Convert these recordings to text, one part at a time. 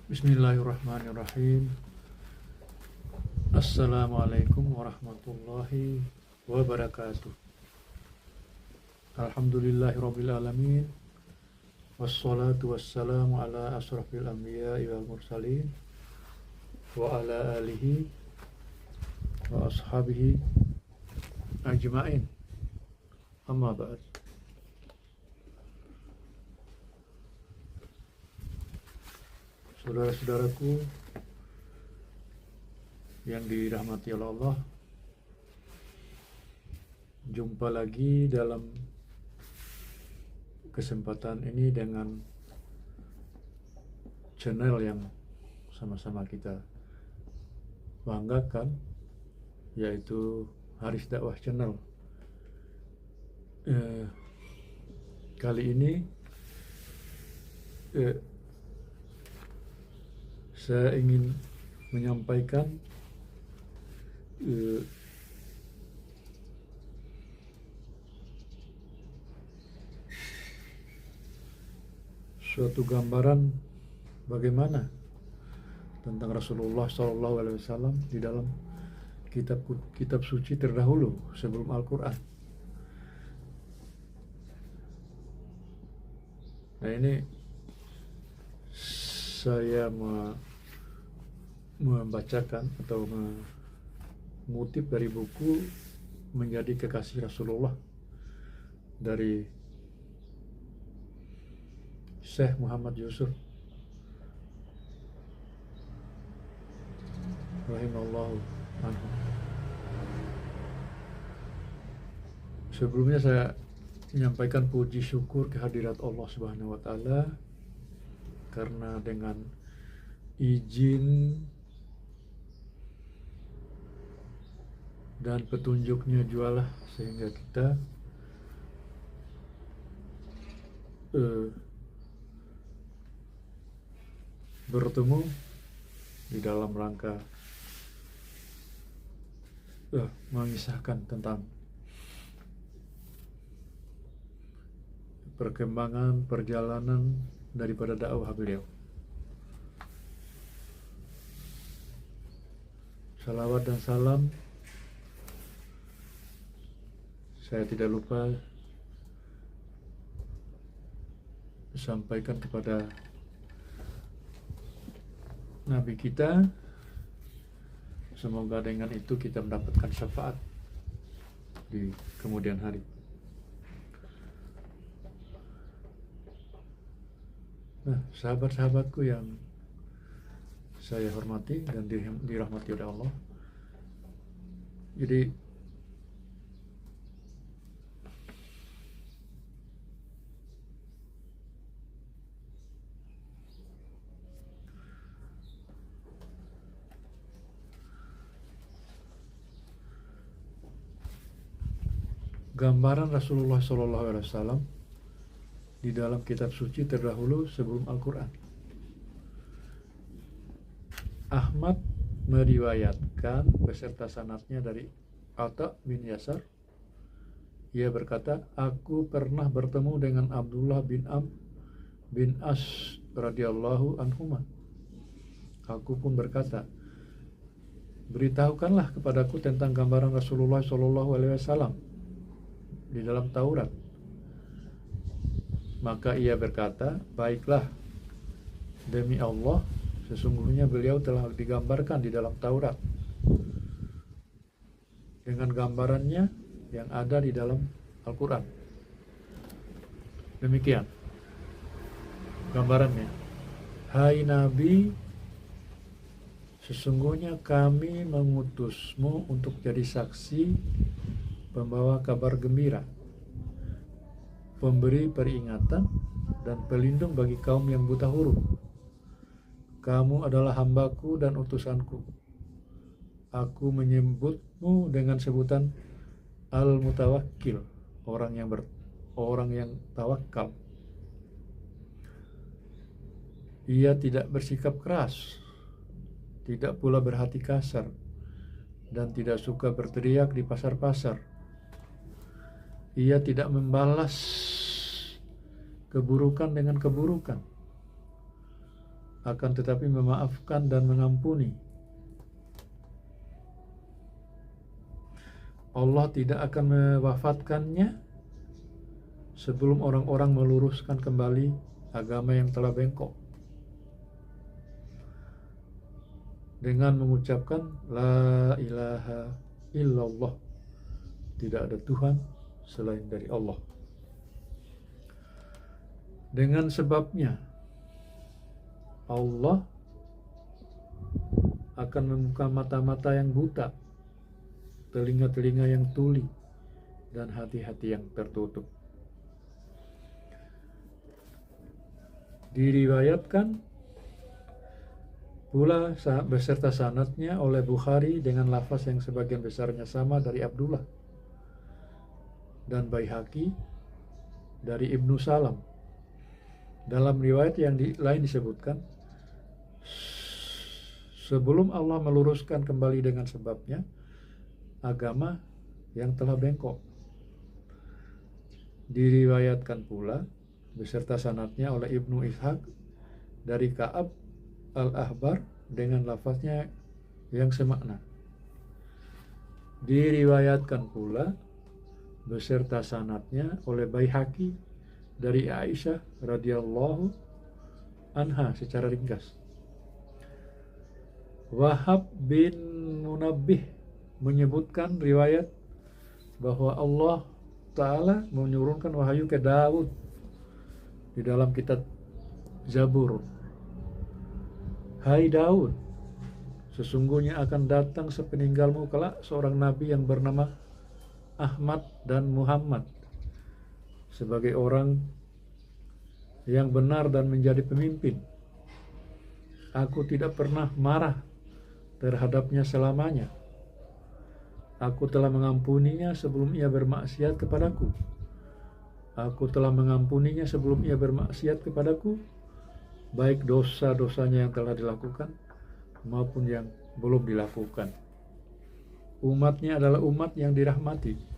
Bismillahirrahmanirrahim. Assalamualaikum warahmatullahi wabarakatuh. Alhamdulillahirabbil alamin. Wassalatu wassalamu ala asrofil anbiya'i wal mursalin wa ala alihi wa ashabihi ajma'in. Amma ba'd. Saudara-saudaraku yang dirahmati oleh Allah, jumpa lagi dalam kesempatan ini dengan channel yang sama-sama kita banggakan, yaitu Haris Dakwah Channel. Kali ini saya ingin menyampaikan suatu gambaran bagaimana tentang Rasulullah SAW di dalam kitab suci terdahulu sebelum Al-Quran. Nah, ini saya membacakan atau mengutip dari buku Menjadi Kekasih Rasulullah dari Syekh Muhammad Yusuf rahimallahu anhu. Sebelumnya saya menyampaikan puji syukur kehadirat Allah Subhanahu wa taala, karena dengan izin dan petunjuknya jualah sehingga kita bertemu di dalam rangka mengisahkan tentang perkembangan perjalanan daripada dakwah beliau. Salawat dan salam saya tidak lupa sampaikan kepada Nabi kita. Semoga dengan itu kita mendapatkan syafaat di kemudian hari. Nah, sahabat-sahabatku yang saya hormati dan dirahmati oleh Allah. Jadi gambaran Rasulullah SAW di dalam kitab suci terdahulu sebelum Al-Quran. Ahmad meriwayatkan beserta sanadnya dari Atha bin Yasar. Ia berkata, aku pernah bertemu dengan Abdullah bin Amr bin As radhiyallahu anhuma. Aku pun berkata, beritahukanlah kepadaku tentang gambaran Rasulullah SAW di dalam Taurat. Maka ia berkata, baiklah, demi Allah, sesungguhnya beliau telah digambarkan di dalam Taurat dengan gambarannya yang ada di dalam Al-Quran. Demikian gambarannya. Hai Nabi, sesungguhnya kami mengutusmu untuk jadi saksi, pembawa kabar gembira, pemberi peringatan, dan pelindung bagi kaum yang buta huruf. Kamu adalah hambaku dan utusanku. Aku menyebutmu dengan sebutan Al-Mutawakkil, orang yang tawakal. Ia tidak bersikap keras, tidak pula berhati kasar, dan tidak suka berteriak di pasar-pasar. Ia tidak membalas keburukan dengan keburukan, akan tetapi memaafkan dan mengampuni. Allah tidak akan mewafatkannya sebelum orang-orang meluruskan kembali agama yang telah bengkok dengan mengucapkan la ilaha illallah, tidak ada Tuhan selain dari Allah. Dengan sebabnya Allah akan membuka mata-mata yang buta, telinga-telinga yang tuli, dan hati-hati yang tertutup. Diriwayatkan pula beserta sanadnya oleh Bukhari dengan lafaz yang sebagian besarnya sama dari Abdullah, dan Baihaqi dari Ibnu Salam. Dalam riwayat yang lain disebutkan, sebelum Allah meluruskan kembali dengan sebabnya agama yang telah bengkok. Diriwayatkan pula beserta sanadnya oleh Ibnu Ishaq dari Ka'ab al-Ahbar dengan lafaznya yang semakna. Diriwayatkan pula beserta sanadnya oleh Baihaqi dari Aisyah radhiyallahu anha secara ringkas. Wahab bin Munabbih menyebutkan riwayat bahwa Allah Ta'ala menurunkan wahyu ke Daud di dalam kitab Zabur. Hai Daud, sesungguhnya akan datang sepeninggalmu kelak seorang nabi yang bernama Ahmad dan Muhammad sebagai orang yang benar dan menjadi pemimpin. Aku tidak pernah marah terhadapnya selamanya. Aku telah mengampuninya sebelum ia bermaksiat kepadaku. Aku telah mengampuninya sebelum ia bermaksiat kepadaku, baik dosa-dosanya yang telah dilakukan maupun yang belum dilakukan. Umatnya adalah umat yang dirahmati.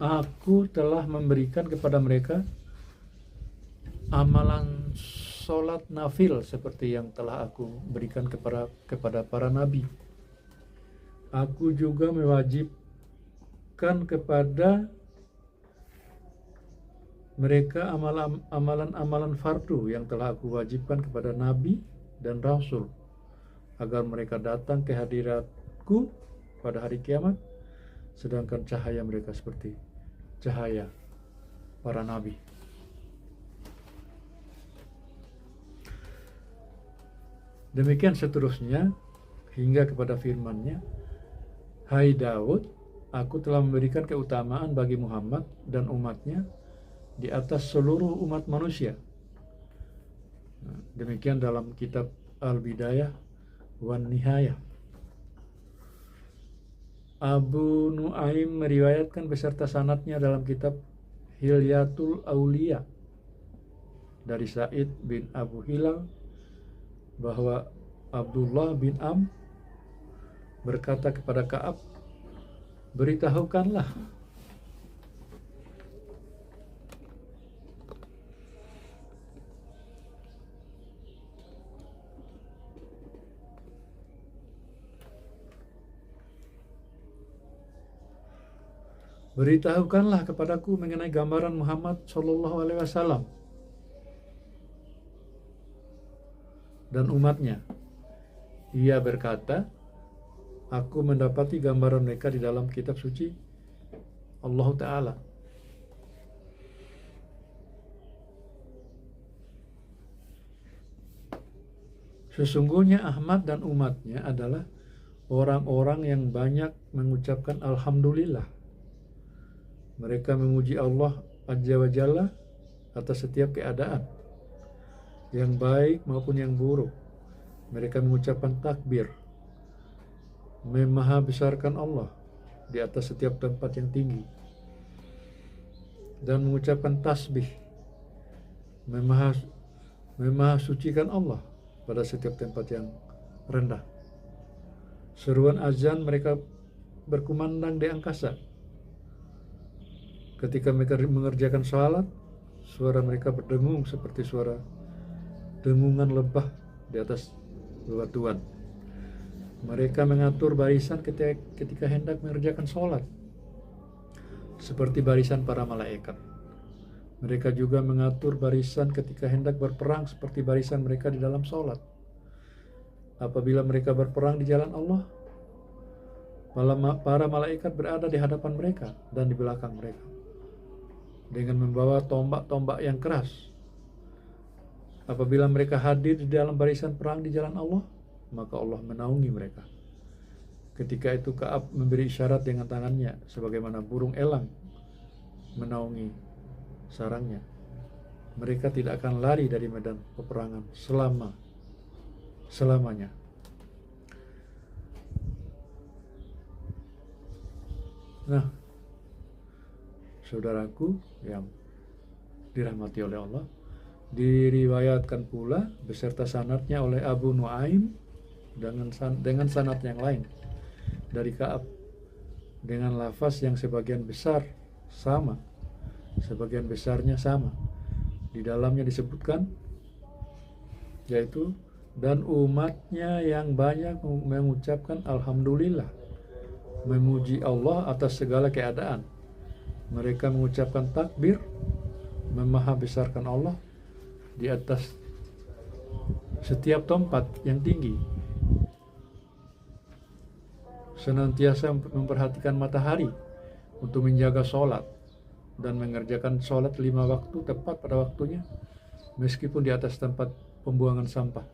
Aku telah memberikan kepada mereka amalan sholat nafil seperti yang telah aku berikan kepada para nabi. Aku juga mewajibkan kepada mereka amalan-amalan fardu yang telah aku wajibkan kepada nabi dan rasul, agar mereka datang ke hadiratku pada hari kiamat, sedangkan cahaya mereka seperti cahaya para nabi. Demikian seterusnya hingga kepada firman-Nya, Hai Daud, aku telah memberikan keutamaan bagi Muhammad dan umatnya di atas seluruh umat manusia. Demikian dalam kitab Al-Bidayah wan Nihayah. Abu Nuaim meriwayatkan beserta sanadnya dalam kitab Hilyatul Auliya dari Sa'id bin Abu Hilal bahwa Abdullah bin Am berkata kepada Ka'ab, beritahukanlah kepadaku mengenai gambaran Muhammad Shallallahu Alaihi Wasallam dan umatnya. Ia berkata, aku mendapati gambaran mereka di dalam kitab suci Allah Ta'ala. Sesungguhnya Ahmad dan umatnya adalah orang-orang yang banyak mengucapkan Alhamdulillah. Mereka memuji Allah Azza wa Jalla atas setiap keadaan, yang baik maupun yang buruk. Mereka mengucapkan takbir, memaha besarkan Allah di atas setiap tempat yang tinggi, dan mengucapkan tasbih, memaha memahasucikan Allah pada setiap tempat yang rendah. Seruan azan mereka berkumandang di angkasa. Ketika mereka mengerjakan salat, suara mereka berdengung seperti suara dengungan lebah di atas bebatuan. Mereka mengatur barisan ketika hendak mengerjakan salat, seperti barisan para malaikat. Mereka juga mengatur barisan ketika hendak berperang seperti barisan mereka di dalam salat. Apabila mereka berperang di jalan Allah, para malaikat berada di hadapan mereka dan di belakang mereka dengan membawa tombak-tombak yang keras. Apabila mereka hadir di dalam barisan perang di jalan Allah, maka Allah menaungi mereka. Ketika itu Ka'ab memberi isyarat dengan tangannya sebagaimana burung elang menaungi sarangnya. Mereka tidak akan lari dari medan peperangan selamanya. Nah, saudaraku yang dirahmati oleh Allah, diriwayatkan pula beserta sanadnya oleh Abu Nuaim dengan sanad yang lain dari Ka'ab dengan lafaz yang sebagian besarnya sama. Di dalamnya disebutkan yaitu, dan umatnya yang banyak mengucapkan alhamdulillah, memuji Allah atas segala keadaan. Mereka mengucapkan takbir, memahabesarkan Allah di atas setiap tempat yang tinggi, senantiasa memperhatikan matahari untuk menjaga sholat dan mengerjakan sholat 5 waktu tepat pada waktunya, meskipun di atas tempat pembuangan sampah.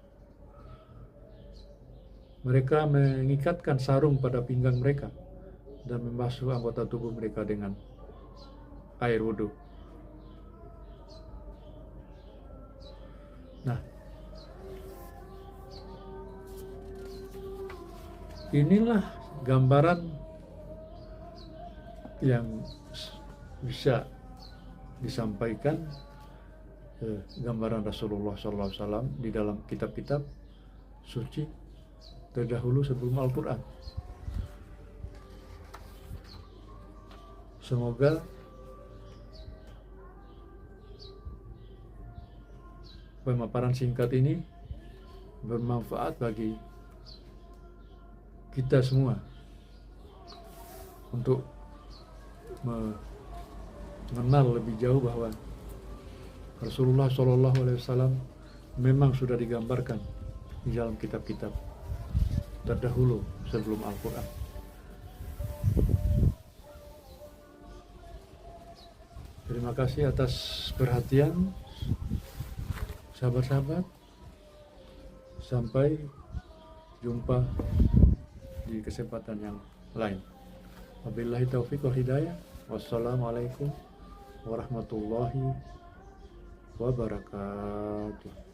Mereka mengikatkan sarung pada pinggang mereka dan membasuh anggota tubuh mereka dengan air wudhu. Nah, inilah gambaran yang bisa disampaikan, gambaran Rasulullah SAW di dalam kitab-kitab suci terdahulu sebelum Al-Quran. Semoga pemaparan singkat ini bermanfaat bagi kita semua untuk mengenal lebih jauh bahwa Rasulullah SAW memang sudah digambarkan di dalam kitab-kitab terdahulu sebelum Al-Quran. Terima kasih atas perhatian sahabat-sahabat. Sampai jumpa di kesempatan yang lain. Wabillahi taufiq wal hidayah. Wassalamualaikum warahmatullahi wabarakatuh.